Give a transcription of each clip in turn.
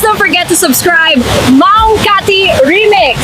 don't forget to subscribe. Mau Kati Remix.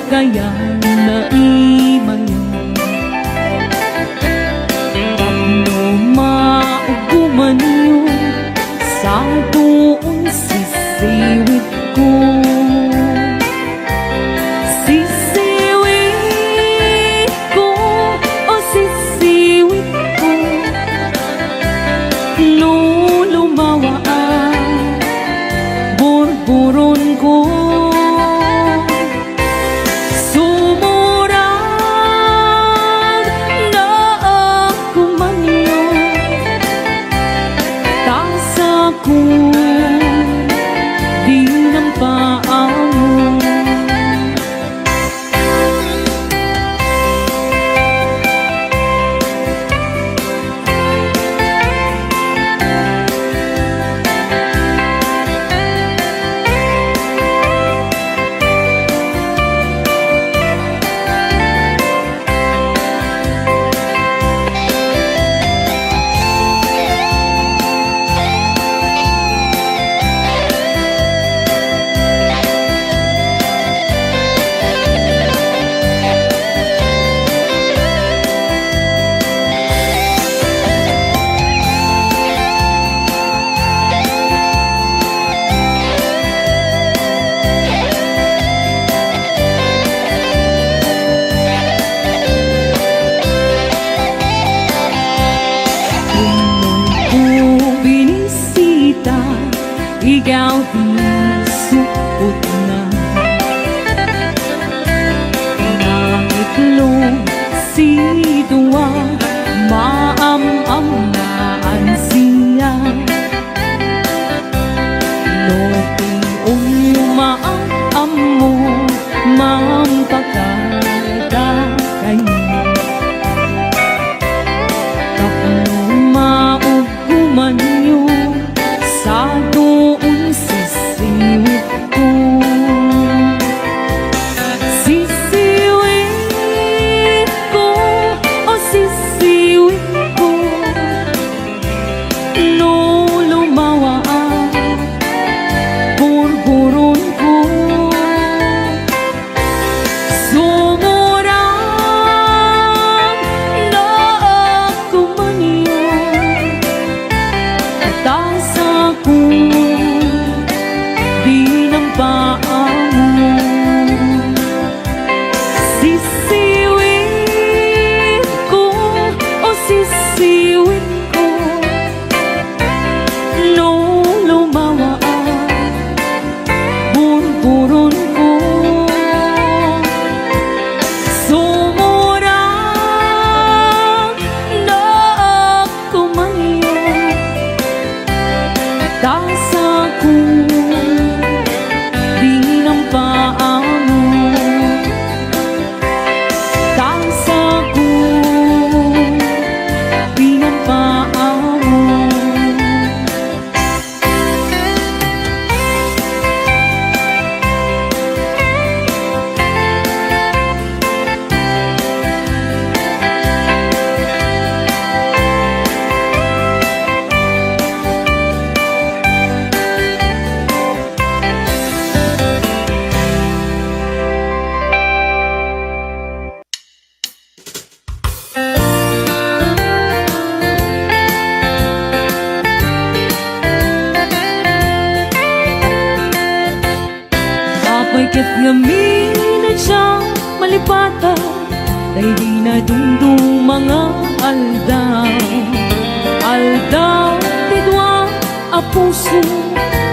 Kaya naimayo Pagno mauguman nyo Sa tuon sisiwit ko Sisiwit ko O sisiwit ko Lulumawa ang burburon ko di ng paangon ikaw disupot na Nangitlong si Dua Maam-am na ansiya Loping umaam mo Mampagkagakay Tapno mauguman nyo Sa tuon sisiwit ko Sisiwit ko O sisiwit ko Lulumawa ang burburon ko Sumurang na ako maniyon Tasa ko di ng paangon Sisiwit ko O sisiwit ko Nung lumawa ang burburon ko Sumurang na ako maniyon Tasa ko di ng paangon Tasa ko di ng paangon Pagkat ngamin at siyang malipatan Dahil di na du mga aldaw. Aldaw tidwa a puso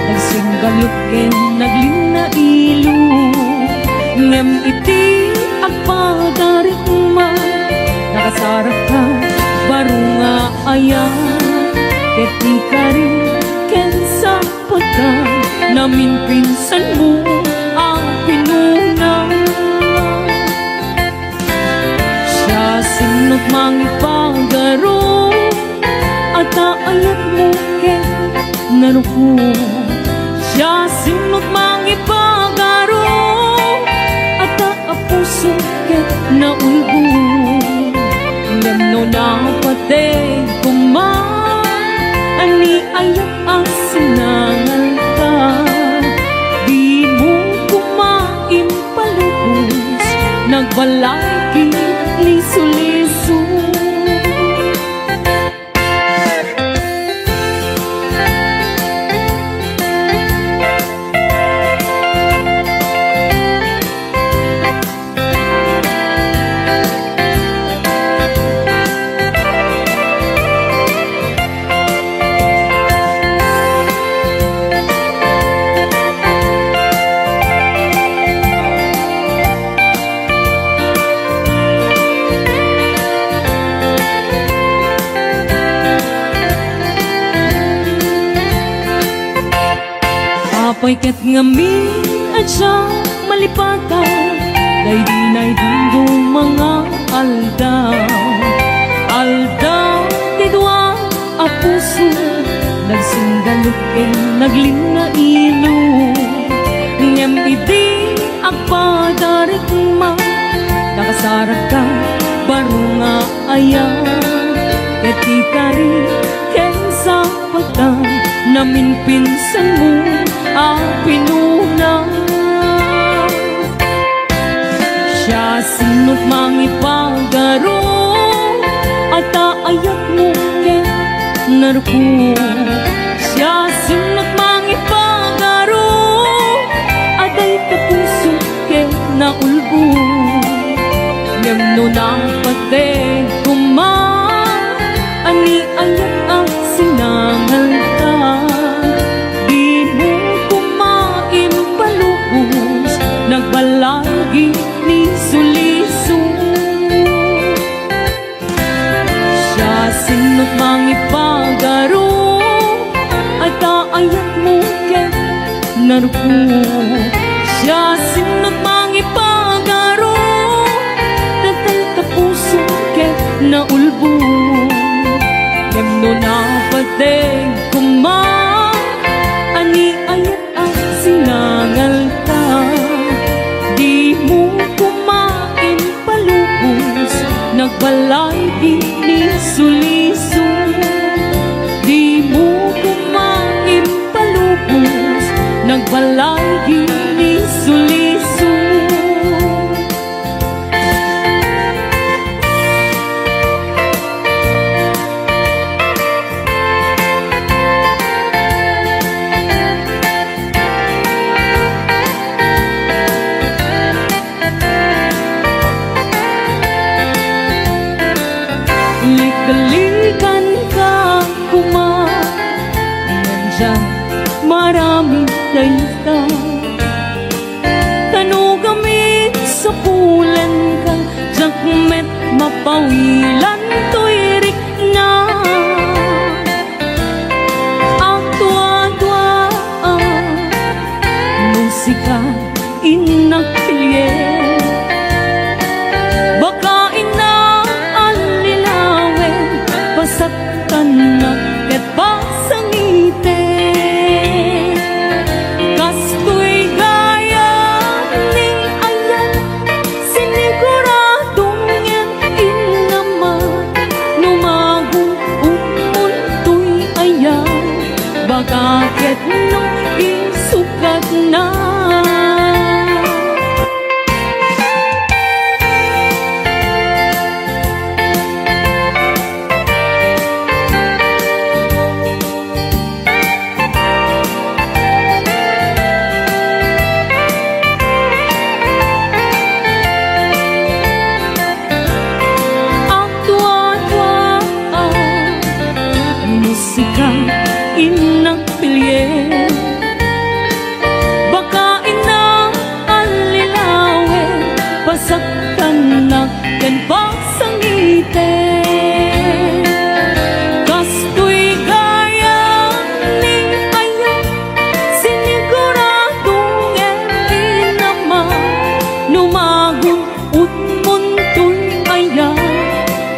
nagsinggalot ken naglina ilo. Ngem iti agpadarikma nakasarap ka baro nga ayan. Ket di ka rin ken sa pagka namin pinsan mo ang pinuna. Siya sinot mangipagaro at aayat mo ken naruko. Siya sinot mangipagaro at aapuso ken naulbo. Ngem no napatay kuman ani ayat ang sinangal ka. Di mo kumain palubos nagbalay liso-liso. Apay ket ngamin at siya malipatan day di na'y dundong mga aldaw. Aldaw tidwa a puso nagsinggalot ken naglina ilo. Ngem iti agpadarikma nakasarap ka baro nga ayan. Ket di ka rin ken sa pagka namin pinsan mo ang pinuna. Siya sinot mangipagaro at aayat mo ken naruko. Siya sinot mangipagaro at ay kapuso ken naulbo. Ngem no napatay kuman ani ayat ang sinangal ka. Di mo kumain palubos nagbalagi liso-liso. Siya sinot mangipagaro at aayat mo ken naruko. Siya sinot mangipagaro tatay kapuso ken naulbo. Ngem no napatay kuman ani ayat ang sinangal ka. Di mo kumain palubos nagbalay liso-liso. Di mo kumain palubos nagbalay liso-liso. Lik-likan ka kuma nandiyan maraming dayta. Tanugamit sa pulan ka jakmet mapawilan tuirik na. Aktua-tua musika inakilye baka saktan na ket pasangite. Kastoy gaya ning ayan siniguradong yan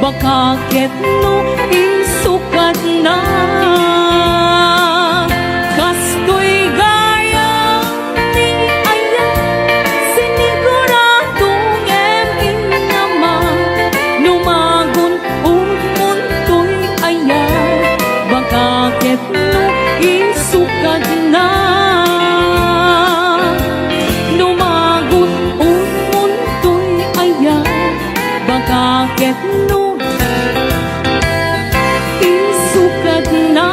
baka ket no isukat na. Kastoy gaya ni ayan, siniguradong naman numagon umuntoy ayan, baka ket no isukat na. Numagon umuntoy ayan, baka ket no isukat na.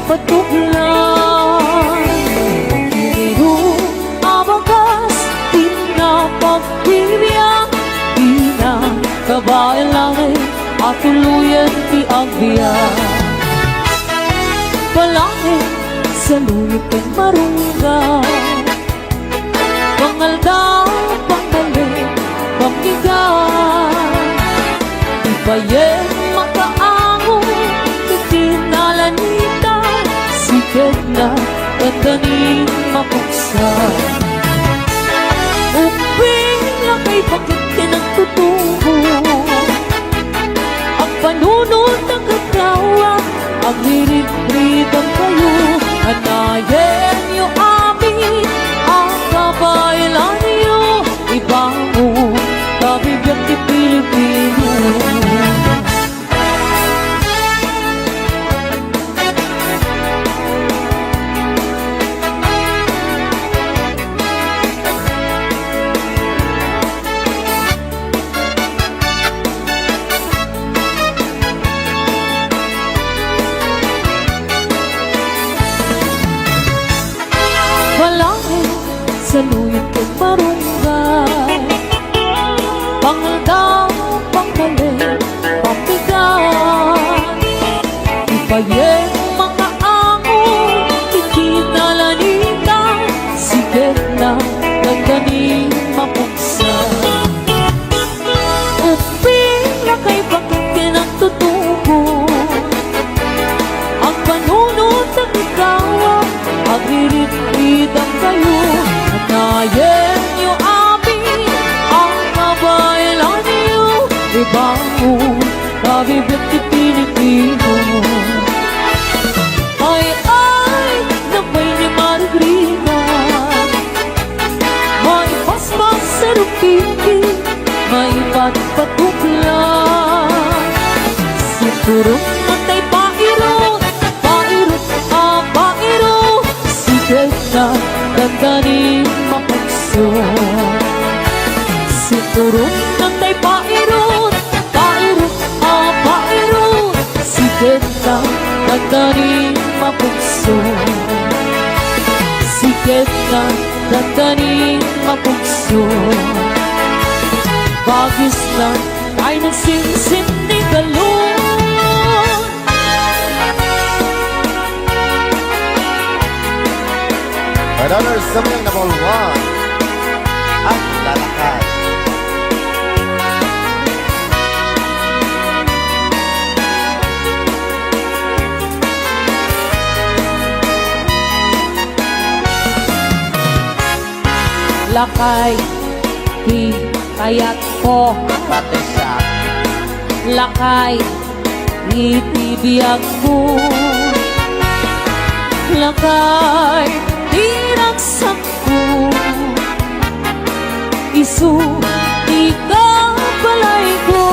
Patuglan Kiniru abagas pinapagpibiyang Pinang kabayan langit at tuluyan ti agbiyan Palangit sa luyot kang marunggan Pangaldaw, pangalit, pamigan Ibayeng makaango Titinalanita Sikat na kataning mapuksan Uping lang kay bakit pinagtutubo Ang panunod ng kagawa Ang hirit-ritang kayo Anayin niyo amin Ang kabaylan niyo Ibangon Kabibiyang di Pilipino sa luyot kong marunggay Pangaldaw, panggaling, papigan Ibayeng mga angon, ikinalanita Sigat na nagdaning mapuksa Uping na kay bakit pinagtutuwa bibig ni Pilipino. Ay, na may ni Margarita. May paspas sa rupiti, may patpatupla. Sigurong natay pairot, pairot, pairot. Sige na, dandanin mapagso. Sigurong natay pairot, pairot, pairot. Sige na, dandanin mapagso. Sige na, dandanin mapagso. Bagis na ay nagsinsin ni galon. Another something number one. Ang lalakad. Lakay, di kaya't ko. Pati siya. Lakay, itibiyag ko. Lakay, tiraksak ko. Isu, ikaw balay ko.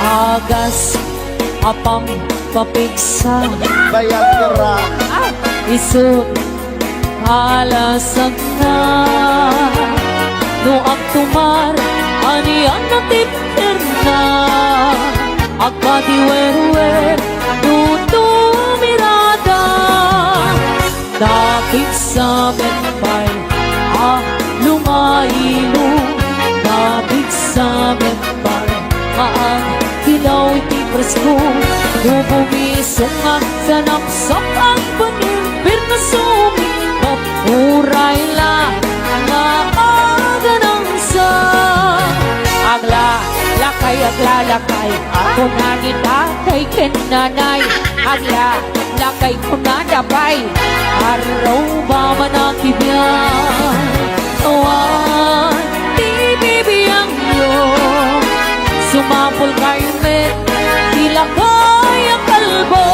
Agas, apang papigsa. Bayag kira. Isu, halasag na. No ang tumar, aniyan na tipir na. Agpatiwer-wer, no mirada. Dapit sa benpay, lumailo. Dapit sa benpay, kilaw iti presko. Bubumisong ang sanapsak ang panimpir na sumi. Mapuray la, nga aga ng sa. Lakay, lakay, kunani tatay kinanay. Lakay, kunadabay, araw ba manakibyan? Awan, di bibiyang yun. Sumapol kayo met, ilakay ang kalbo.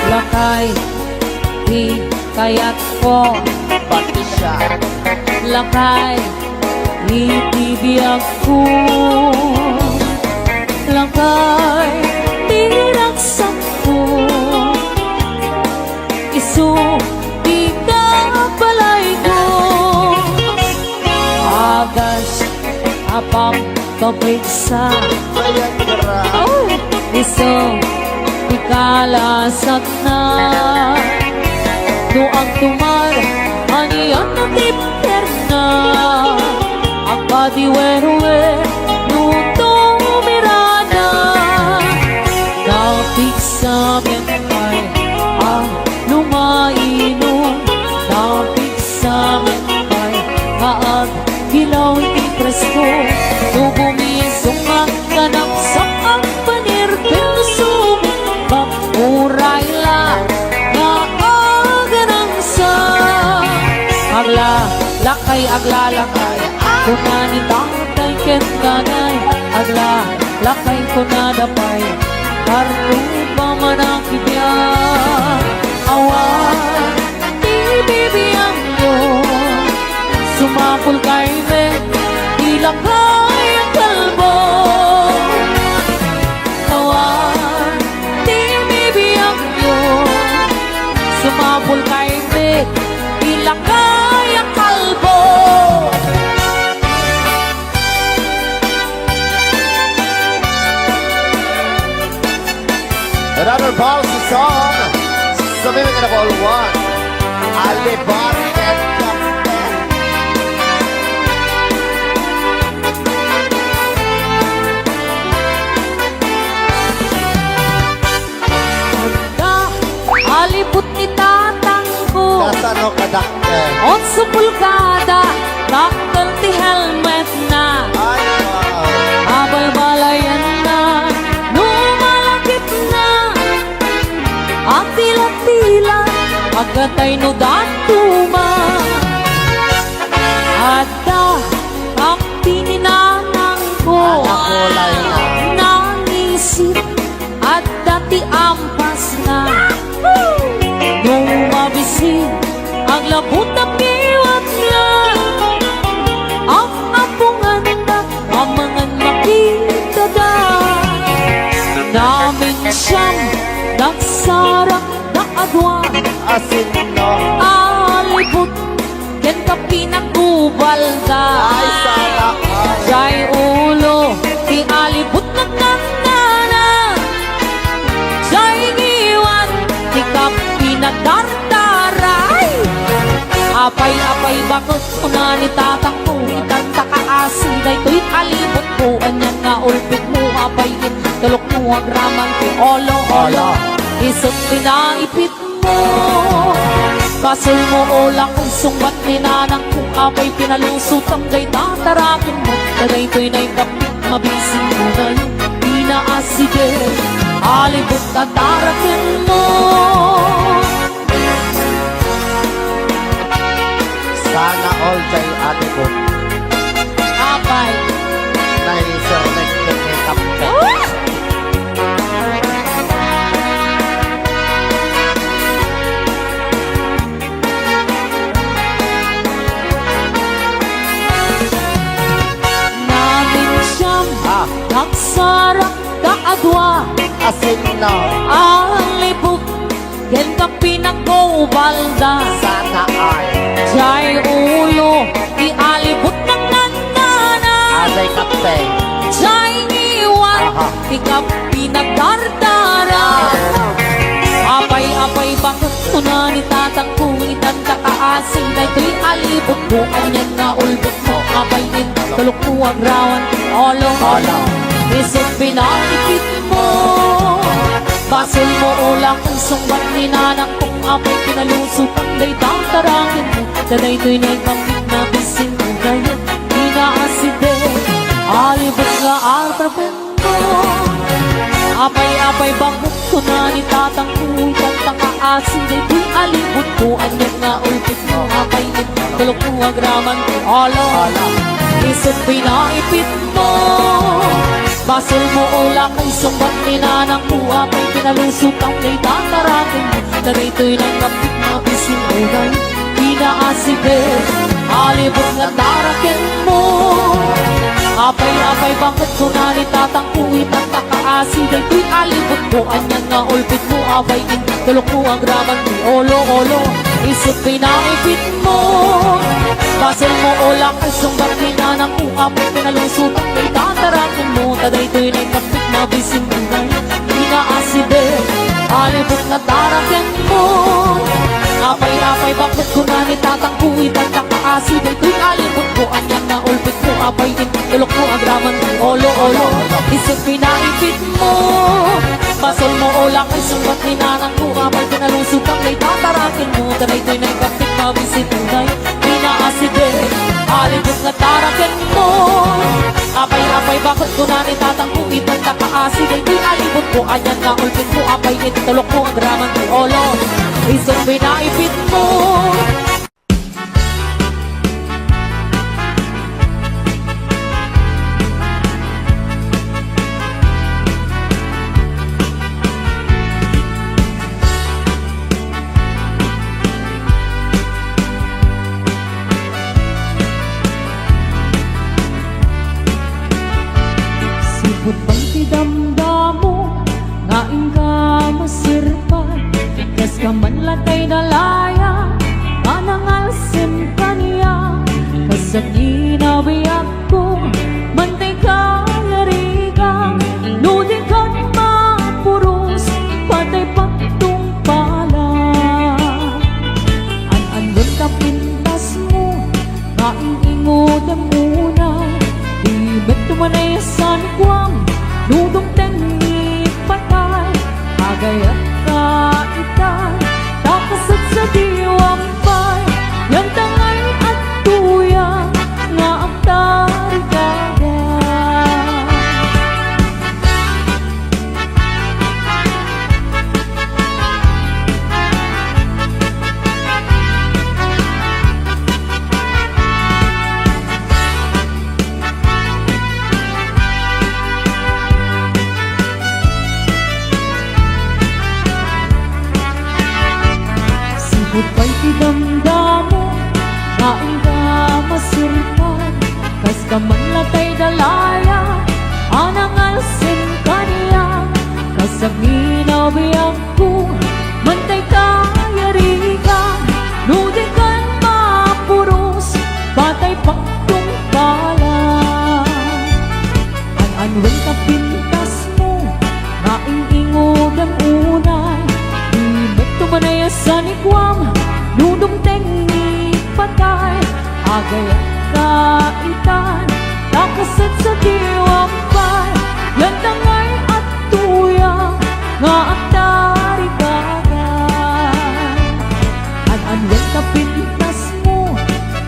Lakay, di kaya't ko. Pati siya. Lakay, itibiyag ko. Lakay, tiraksak ko. Isu, di ka balay ko. Agas, apang papigsa. Bayag kira. Isu, ikalasag na. No ang tumar, aniyan na tipir na. Ang patiwer-wer, no tumirada. Dapit sa menpay, lumaino. Dapit sa menpay, gilaw iti presko. No bumisong ang kanapsak ang panirpil na sumi. Mapuray la, nga aga ng sa. Lakay, lakay, kunani tatay kentanay. Lakay, kunadapay, karuba manakibyan. Awan, di bibiyang yun. Sumapul kay me, ilakay ang kalbo. Awan, di bibiyang yun. Sumapul kay me, ilakay ang kalbo. Another bouncy song. Something number one. Alibar and Captain. Aliput ni tatang ko. Nasa Ano kadakte? On sa pulkada, daktal ti helmet na. Ay, wow. Abay balayan na, lumalakip na. Ang tila-tila, agkatay no datuma. Ada, ang tininanang ko. Anak kulay na. Nangisip, at dati ampas na. Nung mabisig, ang labot na piwat niya. Ang apungan na, ang mga makita da. Namin siyang nagsarak na agwa. Asin no. Alibot, yan ka pinagubal da. Ay, sana all. Jay ulo, di alibot ng nangana. Jay ngiwan, di ka pinagdardaray. Apay-apay bakit una ni tatang ko, itang takaasi, day to'y alibot ko, anyan nga ulpit mo, apay in, tulok mo ang raman ko, olo-olo, isot pinaipit mo. Basul mo ulang kung sungbat ni nanang kung apay pinalusot ang gay tatarakin mo. Tagay to'y na'y kapit, mabising mo na yung pinaasige. Alibot tatarakin mo. Sana all jay ate ko. Apay. Naisir na yung kapte. Namin siyang Ah, nagsarak ka agwa. asin no. Alibot, yan ka pinagkubalda. Sana all. Jay ulo, ialibot ng nangana. Aday kapte. Jay iwan, Aha. ikaw pinagdardara. Apay-apay bakit una ni tatang ko, itang kakaasing na ito'y alibot mo. Anyan nga ulbot mo, apayin, tulok mo ang rawan, olo-olo. Isip pinalipit mo. Basil mo ulang kung sungbat ni nanang kung apay pinalusot ang day tatarangin mo. Daday to'y nagpamit na bising mo ngayon, inaaside. Alibot nga altrapin mo. Apay-apay bakit ko na ni tatang ko, itang takaasin day to'y alibot ko. Anyan nga ulpit mo, apayin, tulok mo ang raman, olo-olo. Isip pinaipit mo. Basil mo ulang kay sungbat ni nanang ko, apay pinalusot ang day tatarakin mo. Tagay to'y nagkapit na bising mo ngayon, inaaside. Alibot nga tarakin mo. Apay-apay bakit ko na ni tatang ko, itang takaasi, day to'y alibot mo. Anyan nga ulpit mo, apay in, tulok mo ang raman mo, olo-olo. Isip pinaipit mo. Basil mo ulang kay sungbat ni nanang ko, apay pinalusot ang day tatarakin mo. Taday to'y nagkapit na bising mo ngayon, inaaside. Alibot nga tarakin mo. Apay-apay bakit ko na ni tatang ko, itang takaasi, day to'y alibot mo. Anyan nga ulpit mo, apay in, tulok mo ang raman mo, olo-olo. Isip pinaipit mo. Basil mo ulang kay sungbat ni nanang ko, apay pinalusot ang day tatarakin mo. Taday to'y nagkapit na bising mo ngayon, inaaside. Alibot nga tarakin mo. Apay-apay bakit ko na ni tatang ko, itang takaasi, day to'y alibot mo. Anyan nga ulpit mo, apay in, tulok mo ang raman mo, olo. Isip pinaipit mo. Sipot bang tidamdamo, ngaing ka masirpan. Kas ka man latay dalaya, manangalsim ka niya. Kasag ginabiyak ko, mantay ka larigang. Nudin ka mapuros, patay pagtung pala. An-andun ka pintas mo, ngaing ingod ang muna. Ibet tumanay sa nikwam, nudong tengik patay. Agay at kaitay, takasat sa diwampay.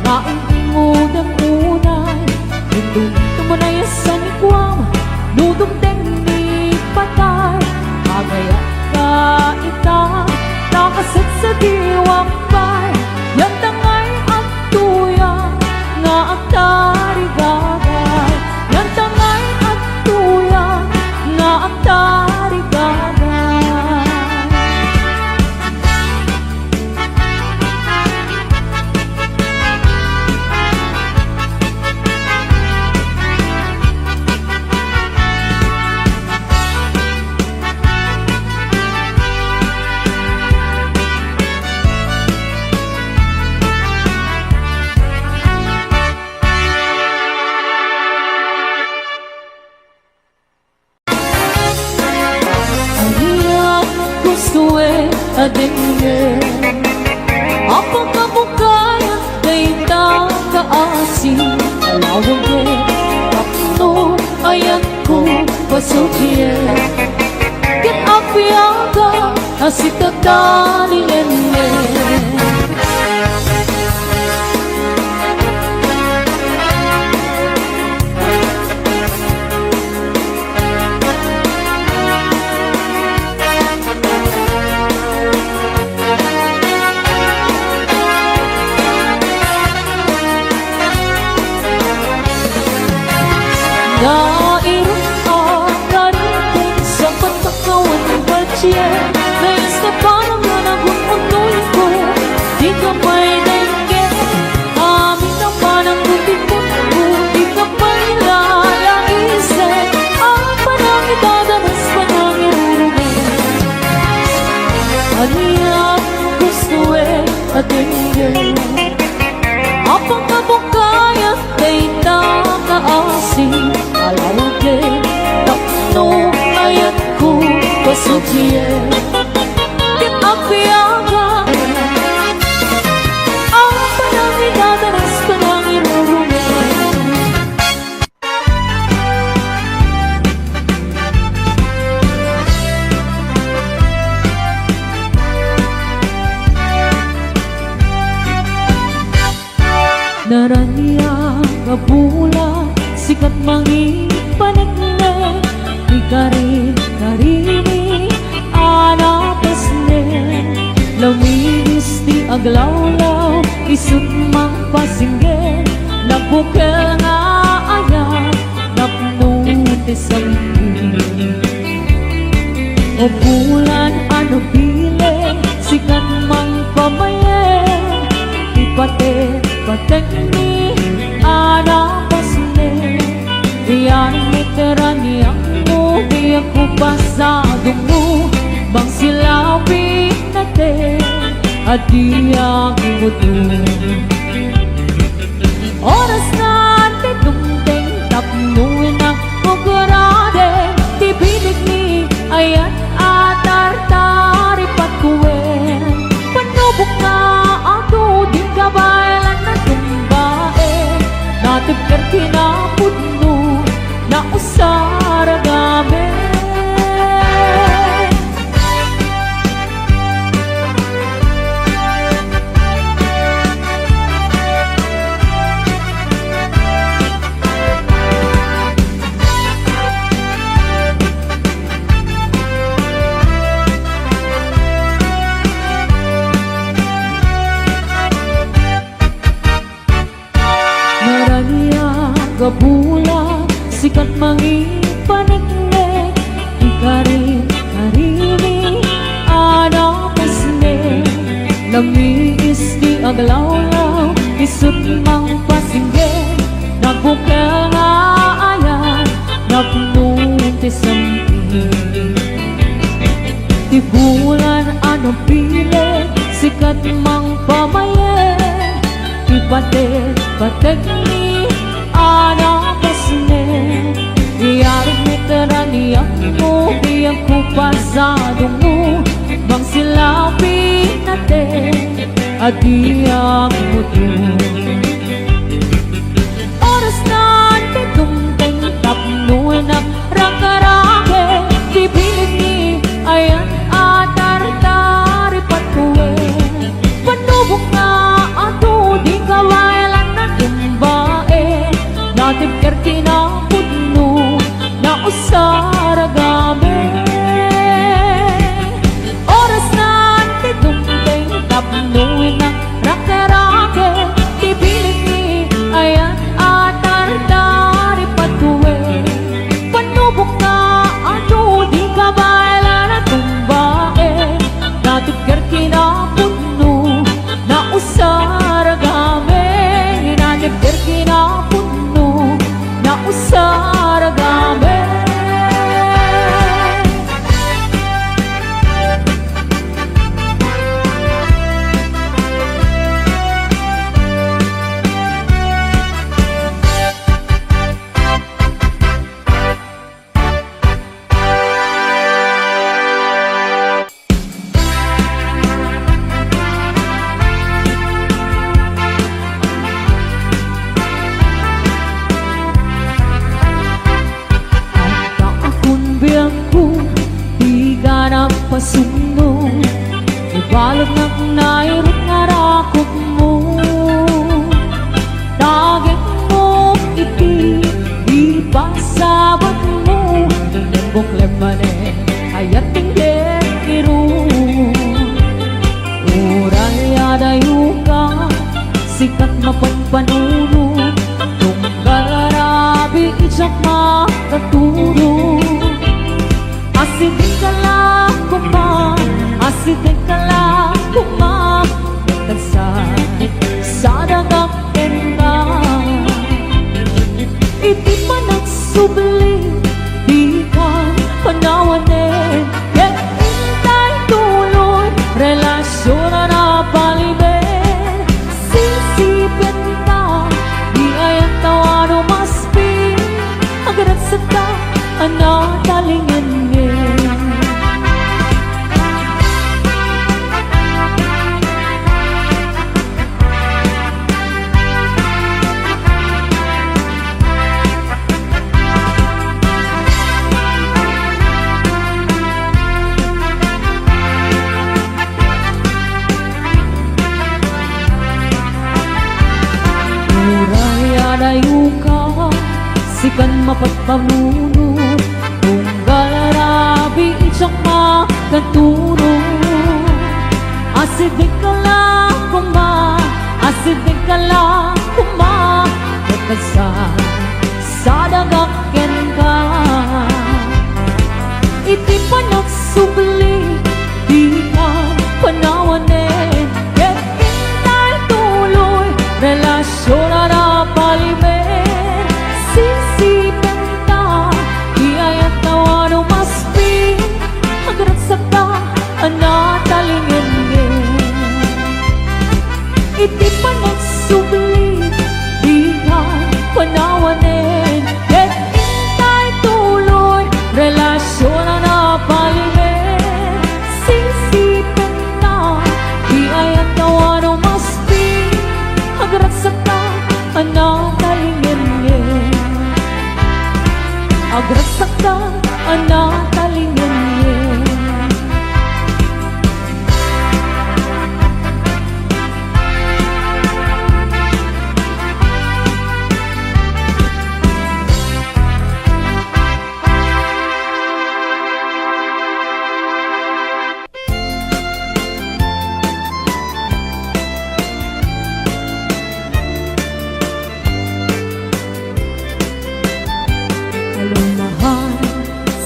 Kaingudang unay Nindong tumanayasan ikwam Nudong ni patay Agaya ka ita Nakasat sa diwang bay Yan tangay at tuya Nga ang tarigagay Yan tangay at tuya Nga ang tarigagay Adenge Apa kabukaya Kaita kaasi Alawag Kapno ayan ko Pasukye Ket apiaga Asita talilene Nais na parang nanagong undoy ko Di ka may dengge Amin naman ang gutin mo Di ka may lalaisip Ang panang idadanas panang irurugin Aniyak gusto at dengge Apang kabukaya Kay nakaasi Alawagin Takno ayat ko Pasukye Ket apiaga Ang panang idadanas panang irurungin Naraniya kabula Sikat mangipanikne Ikari-karini Anapesne Laminis ti aglawlaw Isut mang pasingge Nabukel nga ayan Napnuti sampi O bulan ano bile Sikat mang pamaye Ipate-patek ni Anapesne Diyan meteraniang mo Di ako pasado mo Bang silapin natin At di ang imuto Oras na titungteng Tapnuin ang kukurade Di binig ni ayat at tartari patkuwen Panubok na ato Di kabaylan na tumbae Natagkar kinapudno Na usara gabi Naraniya kabula Sikat mangipanikne Ikari-karini Anapesne Lamiis di aglawlaw Isut mang pasingge Nagbukel nga ayan Napnuti sampi Di bulan ano pile Sikat mang pamaye Ipate-patek ni Anapesne Iyaring meteraniyak mo Di ako pasado mo Bang silapin natin At di ang muto Oras na titungteng Tapnuin ang rangkarake Di bilig ni ayan at tartari patkuwe Panubok na ato Di kawalan panunod tunggal arabi ijak makaturo. Asidin ka lang kumang, asidin ka lang kumang, sa dagak kenda. Iti pa nagsubli, di ka panawanin, ket intay tuloy, relasyon na napaliben. Sisipin ka, di ayang tawano maspi, agarat sa ka, anatalingin ngin. Ayuka, sikan mapagpanunod tunggal arabi ijak makaturo. Asidin ka lang kuma, asidin ka lang kuma, sa dagak ken ka. Iti pa nagsubli, di ka panawanin, ket intay tuloy, relasyon na napaliben. Sisipin ka, di ayat tawano maspi, agarat sa ka, anatalingin ngin. Iti pa nagsubli, di ka panawanin, ket intay tuloy, relasyon na napaliben. Sisipin ka, di ayat tawano maspi, agarat sa ka, anatalingin ngin. Agarat sa ka, anatalingin ngin.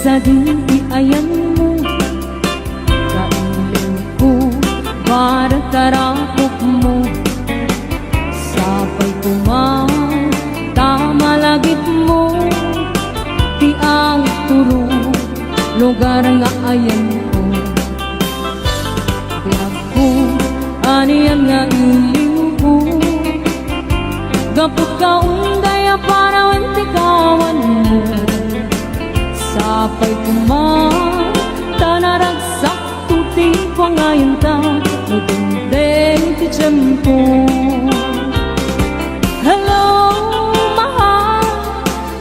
Sa dinti ayan mo, kailin ko para tarakop mo. Sabay kumang tamalagit mo, di ang turo, lugar nga ayan ko. Biag ko, aniyan nga iling ko, gapot ka undaya para wantikawan mo. Sapay kumang tanaragsak tuting ko ngayon ta, nagundeng ti tiyempo. Hello, mahal,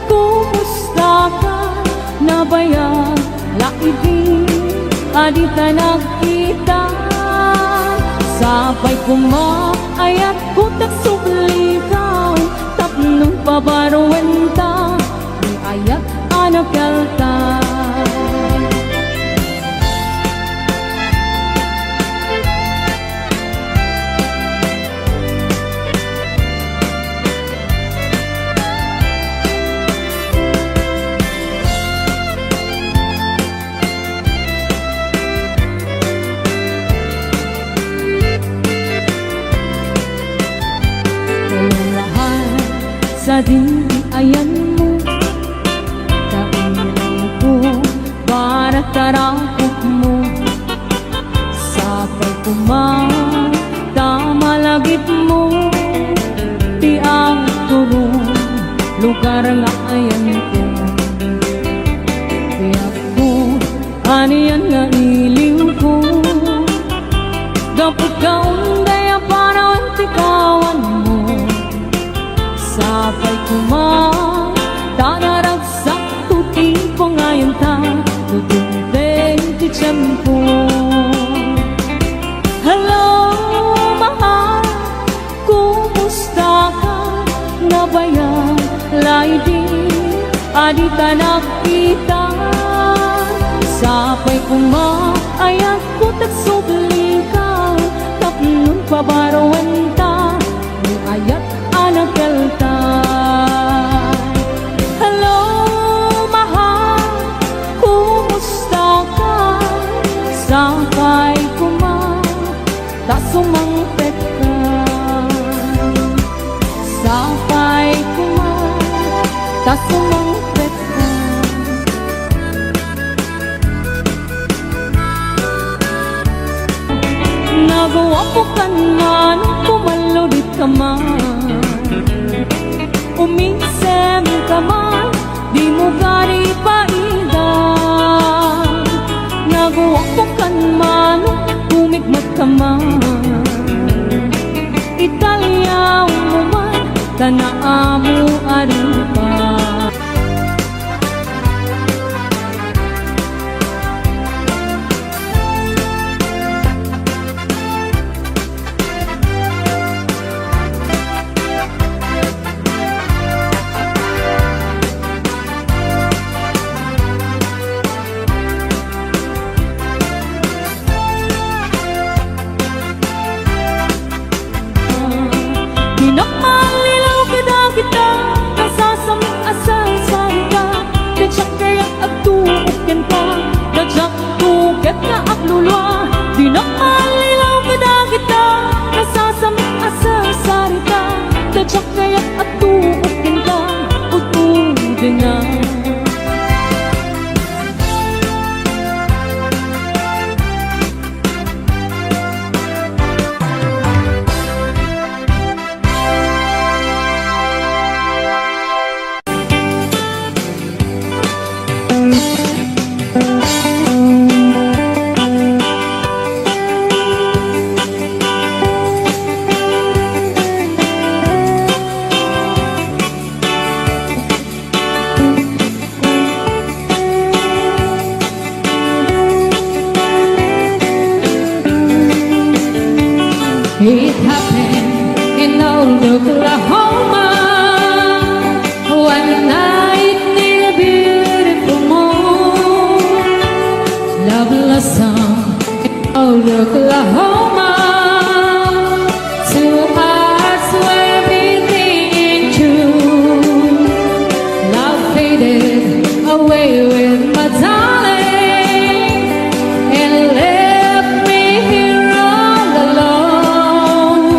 kumusta ka? Nabayag, laibing, adita nakita. Sapay kumang ayat ko tagsubligaw, tapnong pabaruan ta, di ayat anak yalta. Kalahan sa dinti ayan mo, para tarakop mo. Sapay kumang tamalagit mo, di ang turo, lugar nga ayan ko. Biag ko, aniyan nga iliw ko, gapot ka undaya para wantikawan mo. Sapay kumang tanaragsak tuting ko ngayon ta, nagundeng ti tiyempo. Hello, mahal, kumusta ka? Nabayag, laibing, adita nakita. Sapay kumang ayat ko tagsubligaw, tapnon pabaruan ta, ni ayat anak kasumangpet ka. Nagawa ko ka man, kumaludit ka man, uminsem ka man, di mo gari paidang. Nagawa ko ka man, umigmat ka man, italyaw mo man, tanaamu arupa. Pinakmalilaw kita, kasasamit asal sarita, dadyak kaya agtuukin ka, dadyak tuket na aglulwa. Pinakmalilaw kita, kasasamit asal sarita, dadyak kaya agtuukin ka, utudin na. It happened in old Oklahoma one night near a beautiful moon. Love blossom in old Oklahoma. Two hearts were beating in tune. Love faded away with my darling and left me here all alone.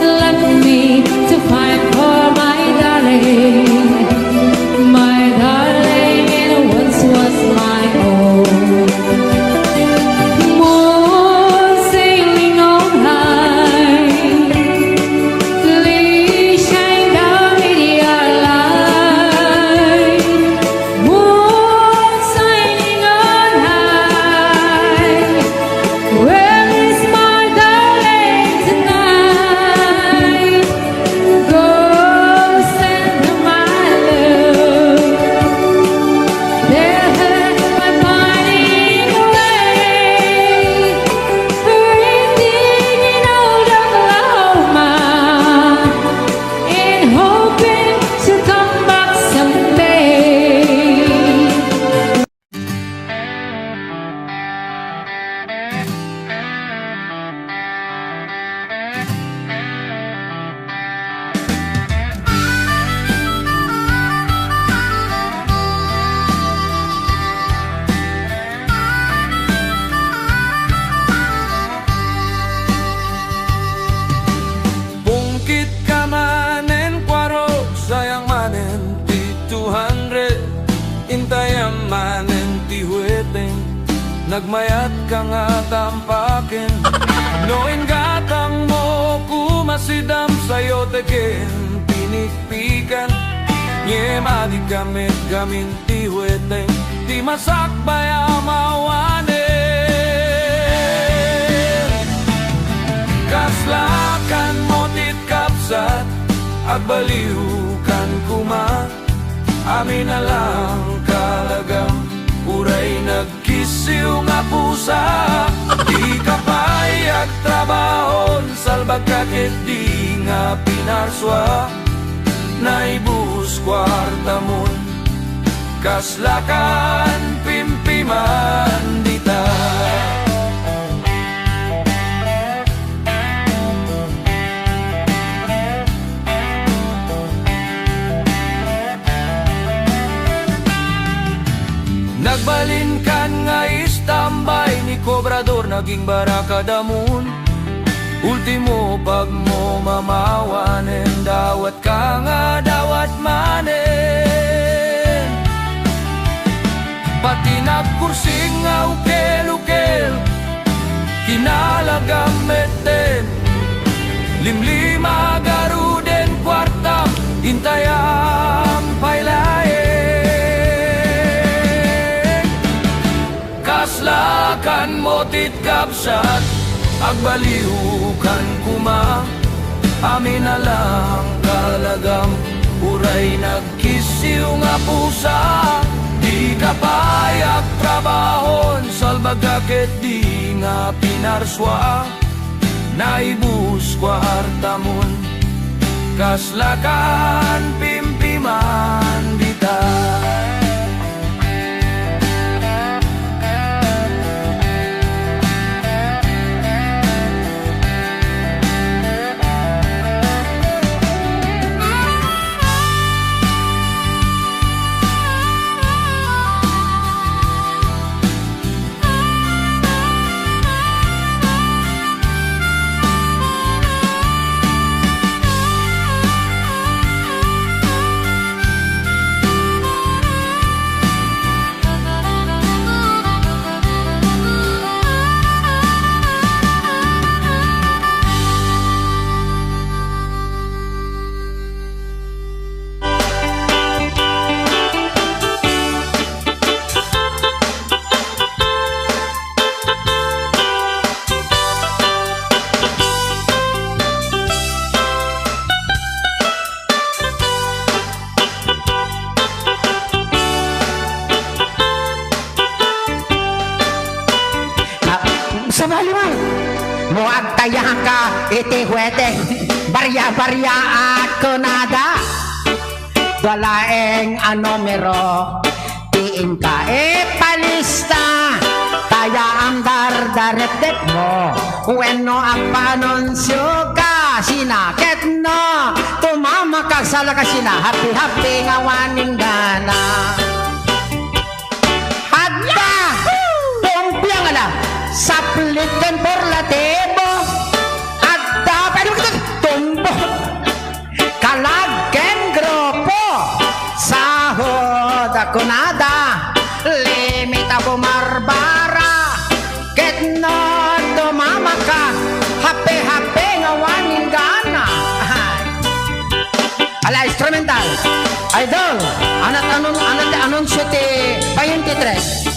Left me to find for my darling, and once was my own. Moon sailing on high, please shine down in your light. Moon sailing on high, where is my darling tonight? Go send her my love, tell her I'm finding a way. Breathing in old Oklahoma and hoping she'll come back someday. Bungkit ka manen kwaro, sayang manen ti 200. Intayam manen ti huweteng, nagmayat ka nga tampakin. Noin gatang mo kumasidam sayo teken pinikpikan. Nyema di kamit gamin ti huweteng, ti masakbaya mawanen. Kaslakan mo tit kapsat, agbaliukan kuma. Amin na lang kalagam, uray nagkisiw nga pusa. Di ka payag trabahon, salbag kakit di nga pinarswa. Naibus kwarta mon, kaslakan pimpiman dita. Nagbalin kan nga istambay ni Kobrador, naging baraka damun. Ultimo pag mo mamawanen, dawat ka nga dawat manen. inalagam meten limlima garuden kwartam intayam pailaeng kaslakan motit kapsat agbaliukan kuma amin na lang kalagam uray nagkisiw nga pusa di kapayak trabahon salbagakit di nga pinarswa naibus kwartamon kaslakan pimpiman dita Sabali mo, muag tayang ka iti huwete, barya-barya at kunada. Dalaeng anomero, tiin ka palista. Kaya ang dardaretep mo, bueno ang panunsyo ka, sinakit no, tumama ka sa lakasina, happy-happy nga waning gana. Hadda, pumpiang alam, saplitan por la tebo at dapat tumbo kalageng grupo sahod ako nada limita bumarbara ketno tumama ka happy ngawanin gana ala instrumental idol anat anunsyo ti 23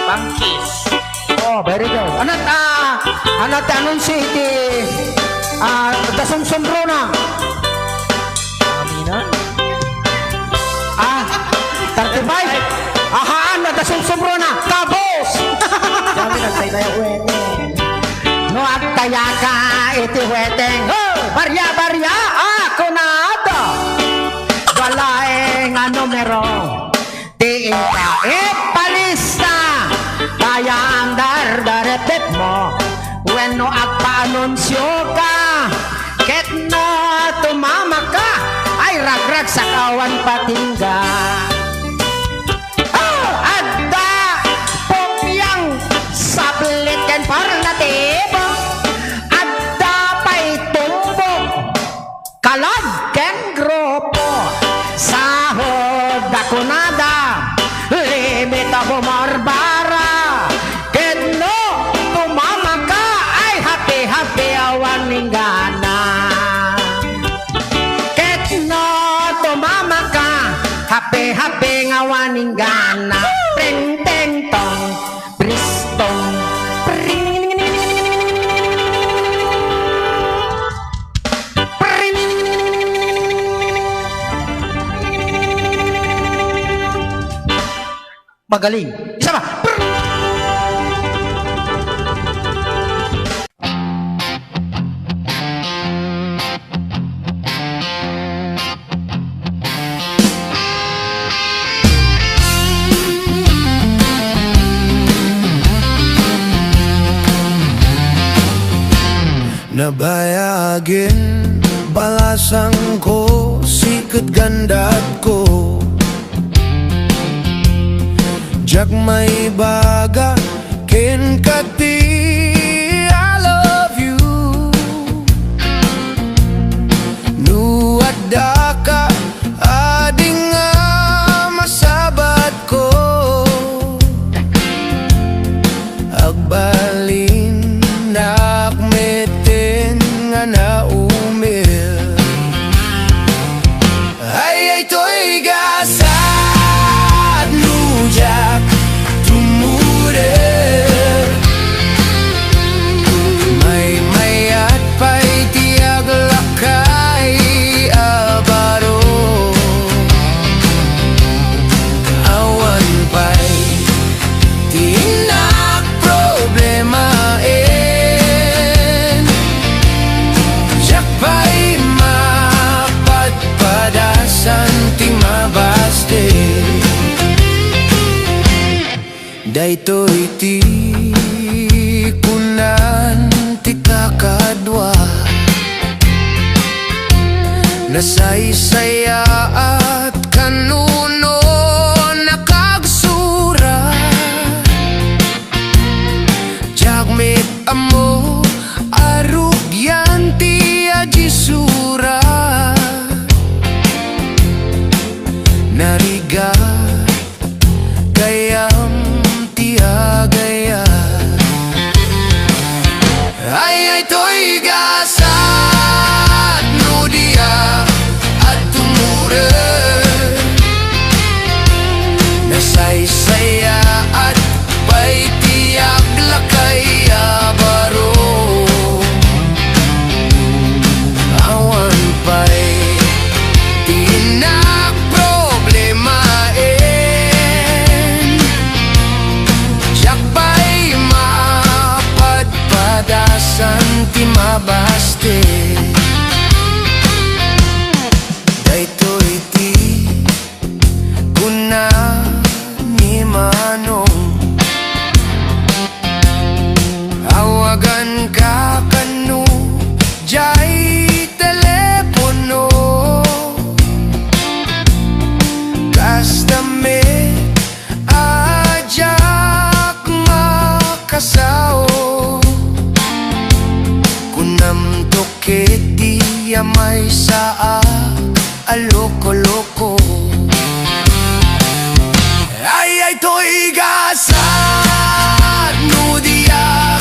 Bangkis. Oh, very good. Anat anunsyo iti dasumsumbro na. Aminan 35. Ahaan na dasumsumbro na. Kabos. kami nagsaysaya uwete No at kaya ka iti weteng. Oh, barya-barya ako na ito. Walaeng numero. Tiin ka palista. Kaya ang dardaretep mo when no agpa-anunsyo ka ket no tumama ka ay ragrag sa kawan patingga adda pumyang sablit ken parlatibo adda pa'y tumbog kalag ken grupo sahod dakunada limita bumarbara ketno tumama ka ay happy awan gana ketno tumama ka happy ngawan gana pring teng tong pristong pring magaling isa ba Nabayagin balasang ko sikat gandat ko Jak may baga ken kati I love you Nu adda ka ading nga masabat ko Agbalin Daytoy ti kunan ti kakadwa Nasaysaya at kanuno nakagsura Jagmit amo arugyan ti ajisura Nariga gayam ti agaya Ay to'y gasat no dia at tumura Nasaysaya at pa'y tiyak lakaya baro Awan pa'y tinak problemain Siyak pa'y mapadpadasan ti mabaste Daytoy ti kuna ni Manong Awagan ka kanu jay telepono Kastame ajak makasao Kunam toket di may saa aloko-loko Ay to'y gasat no dia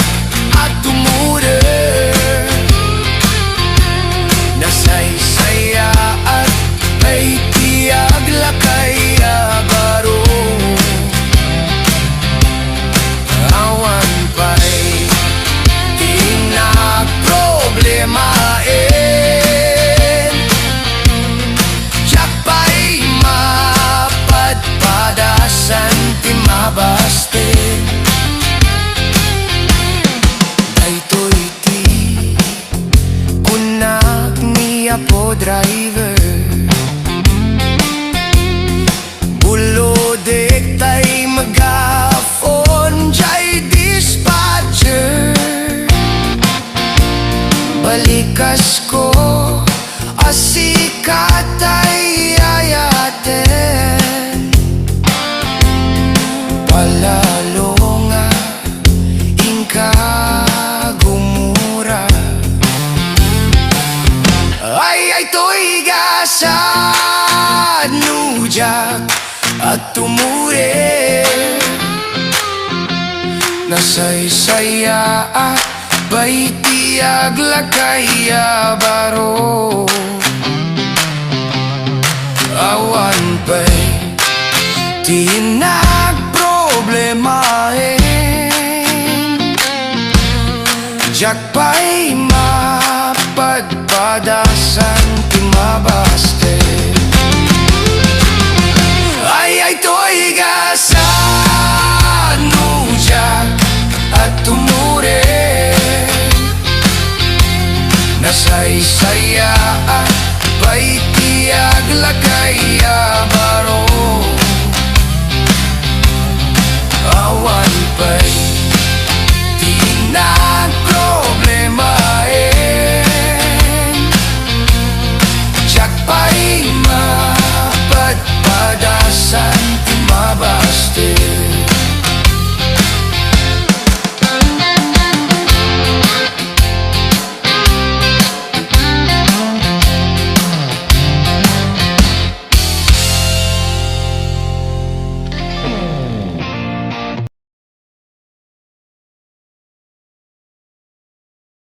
at tumura Nasaysaya at ay tiyag lakay agaro Awan pa'y tinak problemain Siyak pa'y mapadpadasan ti mabaste Daytoy ti kunak ni Apo driver Bulodek tay magafon jay dispatcher Balikas ko asikat ay ayaten Palalo nga ingka gumura Ay to'y gasad nujak at tumure Nasaysaya at ba'y tiyag lakaya baro Awan pa'y tinag problemain Jak pa'y mapadpadasan ti mabaste Ay to'y gasad no jak at tumure Nasaysaya at ba'y tiyag lakaya baro Awan pa'y